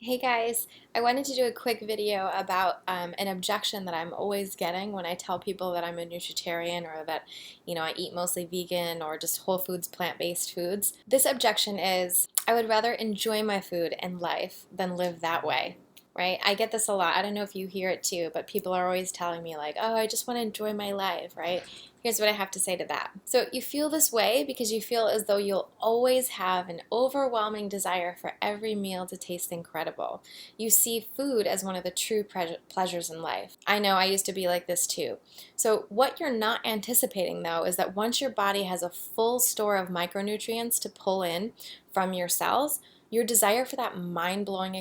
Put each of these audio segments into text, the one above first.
Hey guys, I wanted to do a quick video about an objection that I'm always getting when I tell people that I'm a nutritarian or that, I eat mostly vegan or just whole foods, plant-based foods. This objection is, I would rather enjoy my food and life than live that way, right? I get this a lot. I don't know if you hear it too, but people are always telling me like, oh, I just want to enjoy my life, right? Here's what I have to say to that. So you feel this way because you feel as though you'll always have an overwhelming desire for every meal to taste incredible. You see food as one of the true pleasures in life. I know I used to be like this too. So what you're not anticipating though is that once your body has a full store of micronutrients to pull in from your cells, your desire for that mind-blowing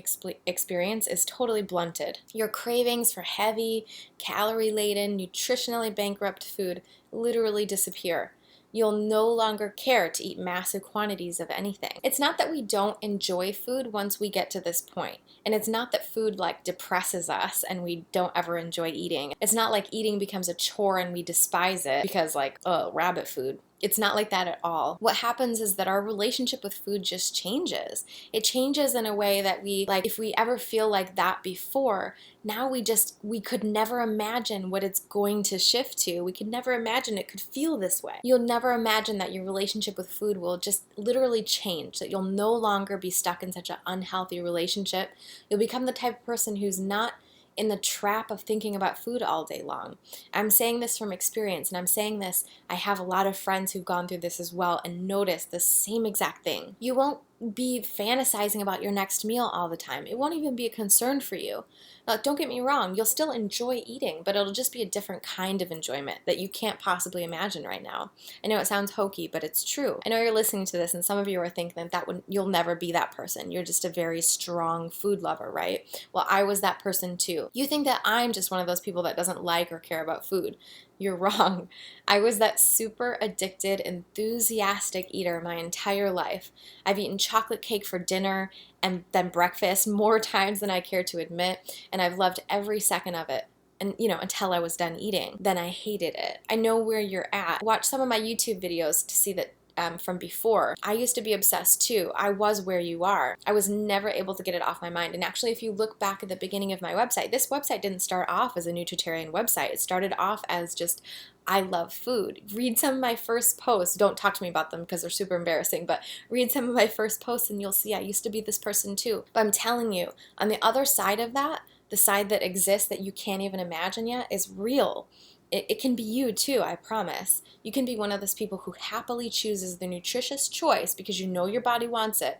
experience is totally blunted. Your cravings for heavy, calorie-laden, nutritionally bankrupt food literally disappear. You'll no longer care to eat massive quantities of anything. It's not that we don't enjoy food once we get to this point. And it's not that food like depresses us and we don't ever enjoy eating. It's not like eating becomes a chore and we despise it because like, oh, rabbit food. It's not like that at all. What happens is that our relationship with food just changes. It changes in a way that if we ever feel like that before, now we could never imagine what it's going to shift to. We could never imagine it could feel this way. You'll never imagine that your relationship with food will just literally change, that you'll no longer be stuck in such an unhealthy relationship. You'll become the type of person who's not in the trap of thinking about food all day long. I'm saying this from experience, and I'm saying this, I have a lot of friends who've gone through this as well and noticed the same exact thing. You won't be fantasizing about your next meal all the time. It won't even be a concern for you. Now, don't get me wrong, you'll still enjoy eating, but it'll just be a different kind of enjoyment that you can't possibly imagine right now. I know it sounds hokey, but it's true. I know you're listening to this and some of you are thinking that you'll never be that person. You're just a very strong food lover, right? Well, I was that person too. You think that I'm just one of those people that doesn't like or care about food. You're wrong. I was that super addicted, enthusiastic eater my entire life. I've eaten chocolate cake for dinner and then breakfast more times than I care to admit, and I've loved every second of it. And until I was done eating, then I hated it. I know where you're at. Watch some of my YouTube videos to see that from before. I used to be obsessed too. I was where you are. I was never able to get it off my mind. And actually, if you look back at the beginning of my website, this website didn't start off as a nutritarian website. It started off as just, I love food. Read some of my first posts. Don't talk to me about them because they're super embarrassing, but read some of my first posts and you'll see I used to be this person too. But I'm telling you, on the other side of that, the side that exists that you can't even imagine yet is real. It can be you too, I promise. You can be one of those people who happily chooses the nutritious choice because you know your body wants it.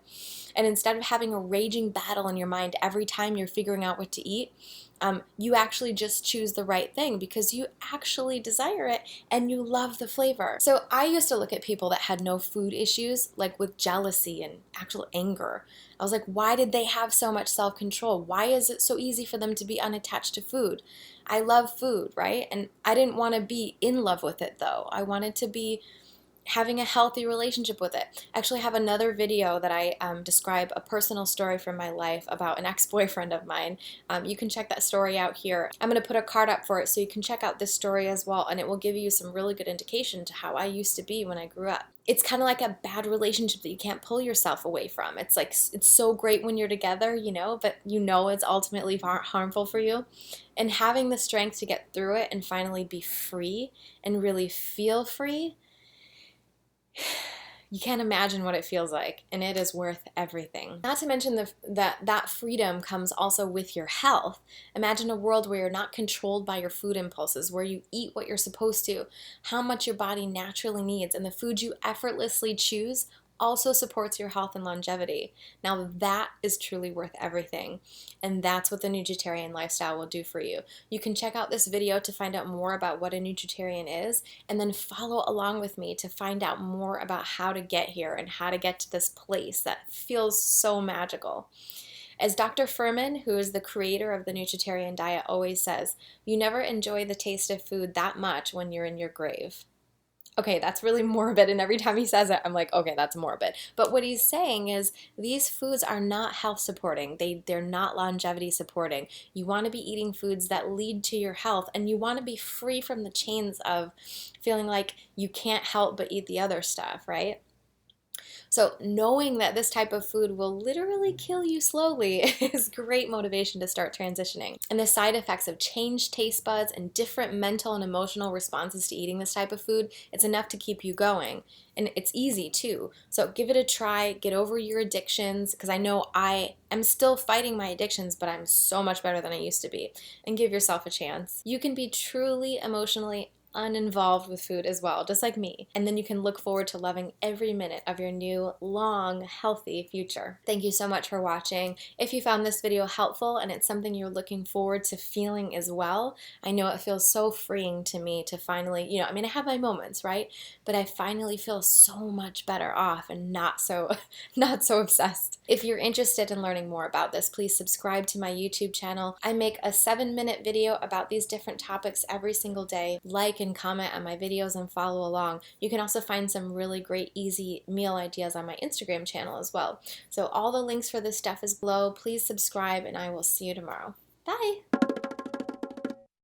And instead of having a raging battle in your mind every time you're figuring out what to eat, you actually just choose the right thing because you actually desire it and you love the flavor. So I used to look at people that had no food issues, like with jealousy and actual anger. I was like, why did they have so much self-control? Why is it so easy for them to be unattached to food? I love food, right? And I didn't want to be in love with it though. I wanted to be having a healthy relationship with it. I actually have another video that I describe a personal story from my life about an ex-boyfriend of mine. You can check that story out here. I'm going to put a card up for it so you can check out this story as well, and it will give you some really good indication to how I used to be when I grew up. It's kind of like a bad relationship that you can't pull yourself away from. It's like, it's so great when you're together, but it's ultimately harmful for you. And having the strength to get through it and finally be free and really feel free, you can't imagine what it feels like, and it is worth everything. Not to mention that freedom comes also with your health. Imagine a world where you're not controlled by your food impulses, where you eat what you're supposed to, how much your body naturally needs, and the food you effortlessly choose also supports your health and longevity. Now that is truly worth everything, and that's what the nutritarian lifestyle will do for you. You can check out this video to find out more about what a nutritarian is, and then follow along with me to find out more about how to get here and how to get to this place that feels so magical. As Dr. Furman, who is the creator of the nutritarian diet, always says, you never enjoy the taste of food that much when you're in your grave. Okay, that's really morbid, and every time he says it, I'm like, okay, that's morbid. But what he's saying is these foods are not health supporting. They're not longevity supporting. You want to be eating foods that lead to your health, and you want to be free from the chains of feeling like you can't help but eat the other stuff, right? So knowing that this type of food will literally kill you slowly is great motivation to start transitioning. And the side effects of changed taste buds and different mental and emotional responses to eating this type of food, it's enough to keep you going. And it's easy too. So give it a try, get over your addictions, because I know I am still fighting my addictions, but I'm so much better than I used to be. And give yourself a chance. You can be truly emotionally uninvolved with food as well, just like me. And then you can look forward to loving every minute of your new, long, healthy future. Thank you so much for watching. If you found this video helpful and it's something you're looking forward to feeling as well, I know it feels so freeing to me to finally, I mean, I have my moments, right? But I finally feel so much better off and not so not so obsessed. If you're interested in learning more about this, please subscribe to my YouTube channel. I make a 7-minute video about these different topics every single day. Like and comment on my videos and follow along. You can also find some really great easy meal ideas on my Instagram channel as well. So all the links for this stuff is below. Please subscribe and I will see you tomorrow. Bye!